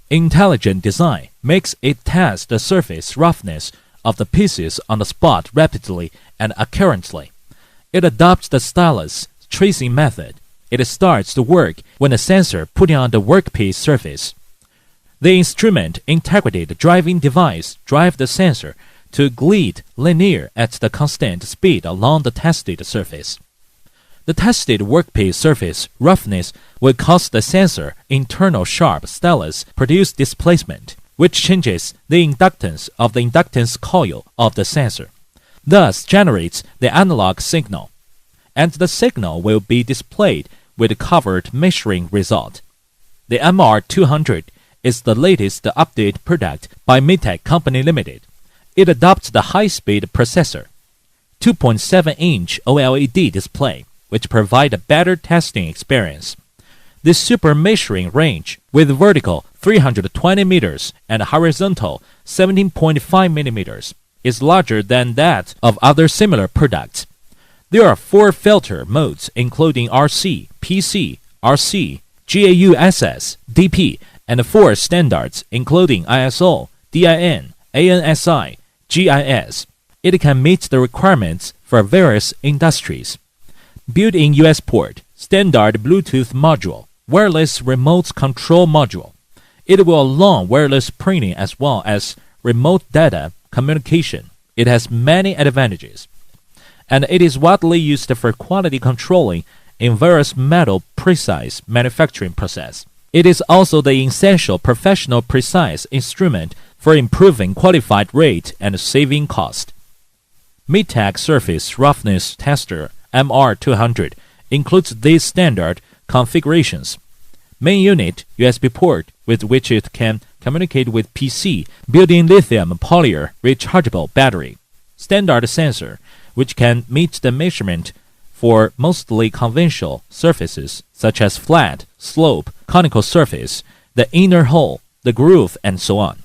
Intelligent design makes it test the surface roughness of the pieces on the spot rapidly and accurately. It adopts the stylus tracing method. It starts to work when the sensor put on the workpiece surface. The instrument integrated driving device drives the sensor to glide linear at the constant speed along the tested surface. The tested workpiece surface roughness will cause the sensor internal sharp stylus produce displacement, which changes the inductance of the inductance coil of the sensor, thus generates the analog signal, and the signal will be displayed with a covered measuring result. The MR200 is the latest updated product by MITECH Company Limited. It adopts the high-speed processor, 2.7-inch OLED display, which provide a better testing experience. The super measuring range with vertical 320 meters and horizontal 17.5 millimeters is larger than that of other similar products. There are 4 filter modes including RC, PC, RC, GAU-SS, DP, and 4 standards including ISO, DIN, ANSI, GIS. It can meet the requirements for various industries. Built-in US port, standard Bluetooth module, wireless remote control module. It will allow wireless printing as well as remote data communication. It has many advantages, and it is widely used for quality controlling in various metal precise manufacturing process. It is also the essential professional precise instrument for improving qualified rate and saving cost. MITECH Surface Roughness Tester MR200 includes these standard configurations. Main unit USB port with which it can communicate with PC, built-in lithium polymer rechargeable battery. Standard sensor which can meet the measurement for mostly conventional surfaces such as flat, slope, conical surface, the inner hole, the groove, and so on.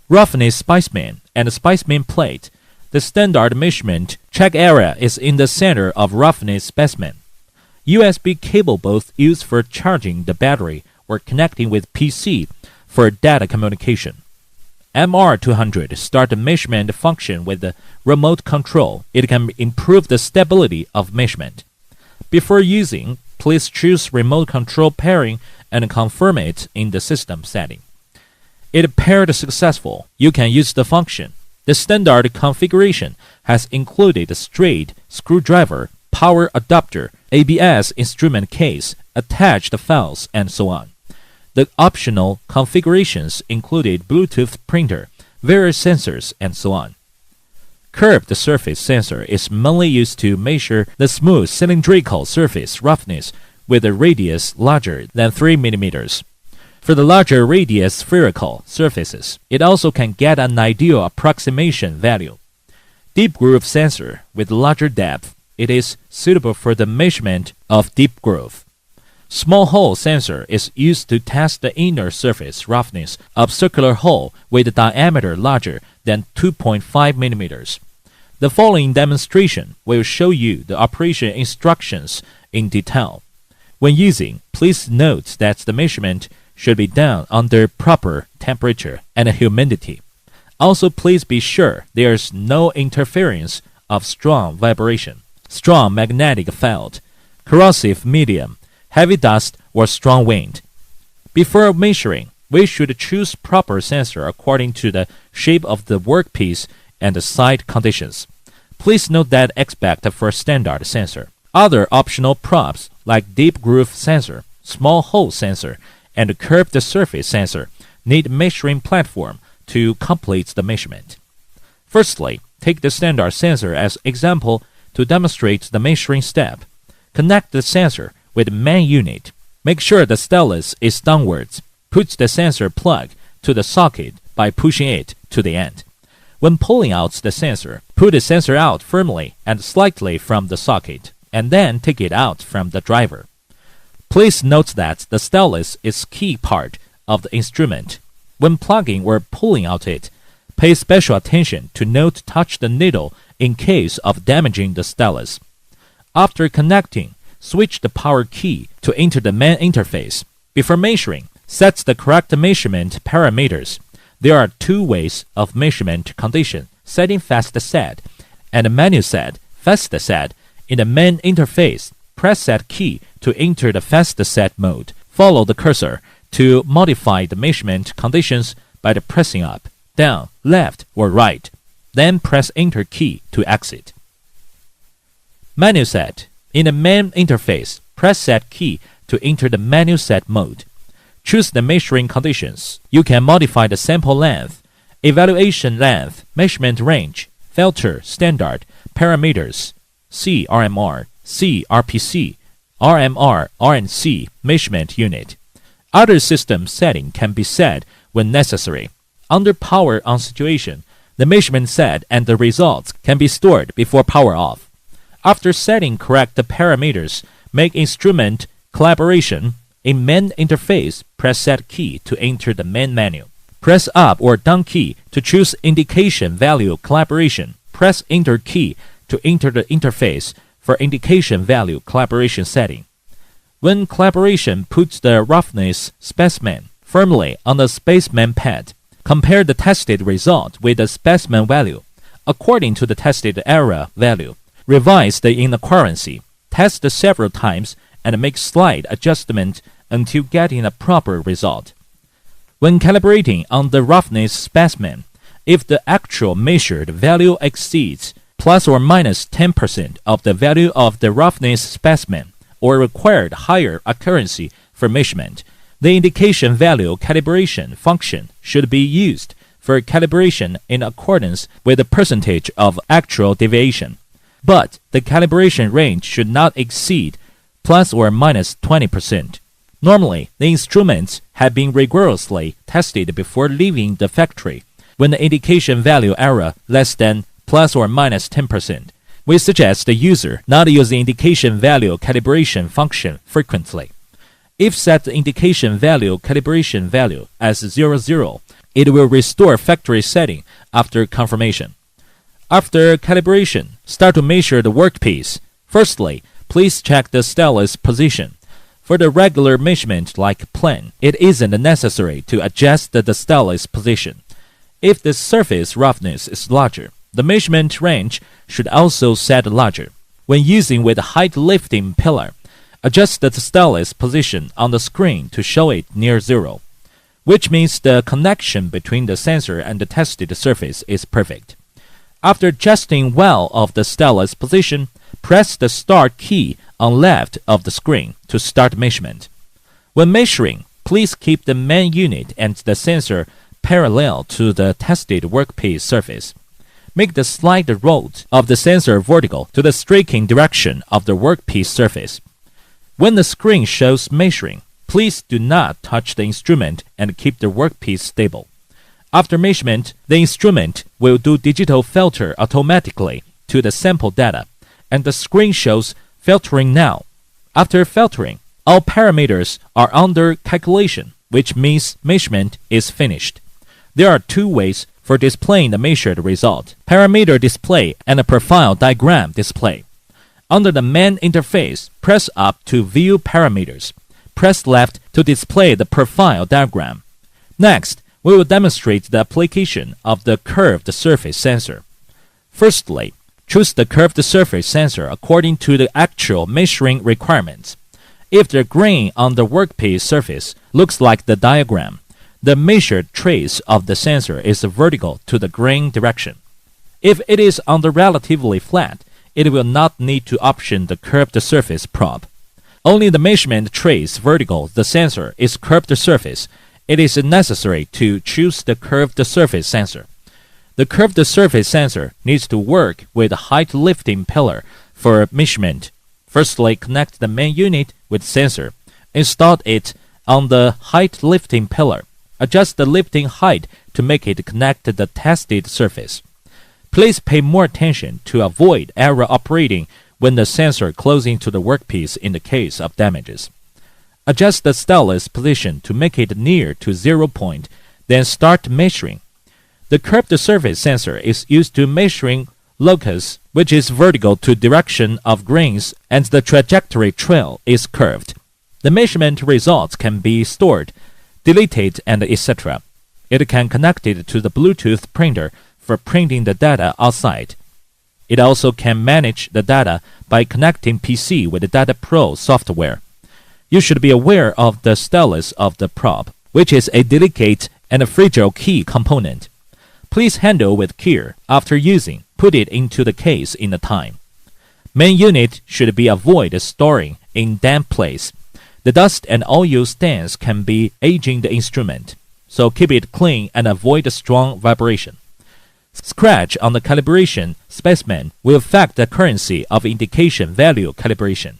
Roughness specimen and specimen plate. The standard measurement check area is in the center of roughness specimen. USB cable both used for charging the battery or connecting with PC for data communication. MR200 start the measurement function with the remote control. It can improve the stability of measurement. Before using, please choose remote control pairing and confirm it in the system setting. It paired successful. You can use the function. The standard configuration has included a straight screwdriver, power adapter, ABS instrument case, attached files, and so on. The optional configurations included Bluetooth printer, various sensors, and so on. Curved surface sensor is mainly used to measure the smooth cylindrical surface roughness with a radius larger than 3 millimeters. For the larger radius spherical surfaces, it also can get an ideal approximation value. Deep groove sensor with larger depth, it is suitable for the measurement of deep groove. Small hole sensor is used to test the inner surface roughness of circular hole with a diameter larger than 2.5 millimeters. The following demonstration will show you the operation instructions in detail. When using, please note that the measurement should be done under proper temperature and humidity. Also, please be sure there is no interference of strong vibration, strong magnetic field, corrosive medium, heavy dust, or strong wind. Before measuring, we should choose proper sensor according to the shape of the workpiece and the site conditions. Please note that expect for standard sensor. Other optional props like deep groove sensor, small hole sensor, and curved surface sensor need measuring platform to complete the measurement. Firstly, take the standard sensor as example to demonstrate the measuring step. Connect the sensor with main unit. Make sure the stylus is downwards. Put the sensor plug to the socket by pushing it to the end. When pulling out the sensor, pull the sensor out firmly and slightly from the socket, and then take it out from the driver. Please note that the stylus is key part of the instrument. When plugging or pulling out it, pay special attention to not touch the needle in case of damaging the stylus. After connecting, switch the power key to enter the main interface. Before measuring, sets the correct measurement parameters. There are two ways of measurement condition: setting fast set and manual set, fast set. In the main interface, press set key to enter the fast set mode. Follow the cursor to modify the measurement conditions by the pressing up, down, left, or right. Then press enter key to exit. Manual set. In the main interface, press set key to enter the manual set mode. Choose the measuring conditions. You can modify the sample length, evaluation length, measurement range, filter, standard, parameters, C RMR, C RPC, RMR, RNC, measurement unit. Other system setting can be set when necessary. Under power on situation, the measurement set and the results can be stored before power off. After setting correct parameters, make instrument collaboration. In main interface, press set key to enter the main menu. Press up or down key to choose indication value collaboration. Press enter key to enter the interface for indication value collaboration setting. When collaboration puts the roughness specimen firmly on the specimen pad, compare the tested result with the specimen value. According to the tested error value, revise the inaccuracy, test several times, and make slight adjustment until getting a proper result. When calibrating on the roughness specimen, if the actual measured value exceeds plus or minus 10% of the value of the roughness specimen, or required higher accuracy for measurement, the indication value calibration function should be used for calibration in accordance with the percentage of actual deviation. But the calibration range should not exceed plus or minus 20%. Normally, the instruments have been rigorously tested before leaving the factory. When the indication value error less than plus or minus 10%, we suggest the user not use the indication value calibration function frequently. If set the indication value calibration value as 00, it will restore factory setting after confirmation. After calibration, start to measure the workpiece. Firstly, please check the stylus position. For the regular measurement like plane, it isn't necessary to adjust the stylus position. If the surface roughness is larger, the measurement range should also set larger. When using with a height lifting pillar, adjust the stylus position on the screen to show it near 0, which means the connection between the sensor and the tested surface is perfect. After adjusting well of the stylus position, press the start key on left of the screen to start measurement. When measuring, please keep the main unit and the sensor parallel to the tested workpiece surface. Make the slide roll of the sensor vertical to the striking direction of the workpiece surface. When the screen shows measuring, please do not touch the instrument and keep the workpiece stable. After measurement, the instrument will do digital filter automatically to the sample data, and the screen shows filtering now. After filtering, all parameters are under calculation, which means measurement is finished. There are two ways for displaying the measured result: parameter display and a profile diagram display. Under the main interface, press up to view parameters. Press left to display the profile diagram. Next, we will demonstrate the application of the curved surface sensor. Firstly, choose the curved surface sensor according to the actual measuring requirements. If the grain on the workpiece surface looks like the diagram, the measured trace of the sensor is vertical to the grain direction. If it is on the relatively flat, it will not need to option the curved surface probe. Only the measurement trace vertical the sensor is curved surface. It is necessary to choose the curved surface sensor. The curved surface sensor needs to work with a height lifting pillar for measurement. Firstly, connect the main unit with sensor. Install it on the height lifting pillar. Adjust the lifting height to make it connect to the tested surface. Please pay more attention to avoid error operating when the sensor closing to the workpiece in the case of damages. Adjust the stylus position to make it near to 0 point, then start measuring. The curved surface sensor is used to measuring locus, which is vertical to direction of grains, and the trajectory trail is curved. The measurement results can be stored delete it, and etc. It can connect it to the Bluetooth printer for printing the data outside. It also can manage the data by connecting PC with the Data Pro software. You should be aware of the stylus of the probe, which is a delicate and fragile key component. Please handle with care. After using, put it into the case in the time. Main unit should be avoided storing in damp place. The dust and oil stains can be aging the instrument, so keep it clean and avoid the strong vibration. Scratch on the calibration specimen will affect the accuracy of indication value calibration.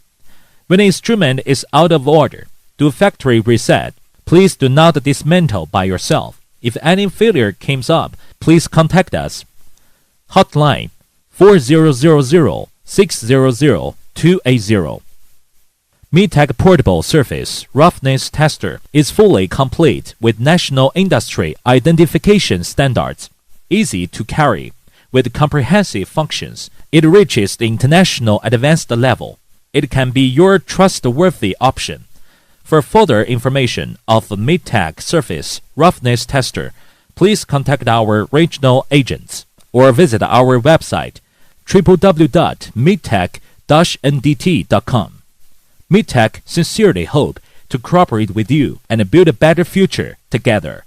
When the instrument is out of order, do factory reset. Please do not dismantle by yourself. If any failure comes up, please contact us. Hotline 4000-600-280. MITECH Portable Surface Roughness Tester is fully complete with national industry identification standards. Easy to carry, with comprehensive functions. It reaches the international advanced level. It can be your trustworthy option. For further information of the MITECH Surface Roughness Tester, please contact our regional agents or visit our website www.mitech-ndt.com. MITECH sincerely hope to cooperate with you and build a better future together.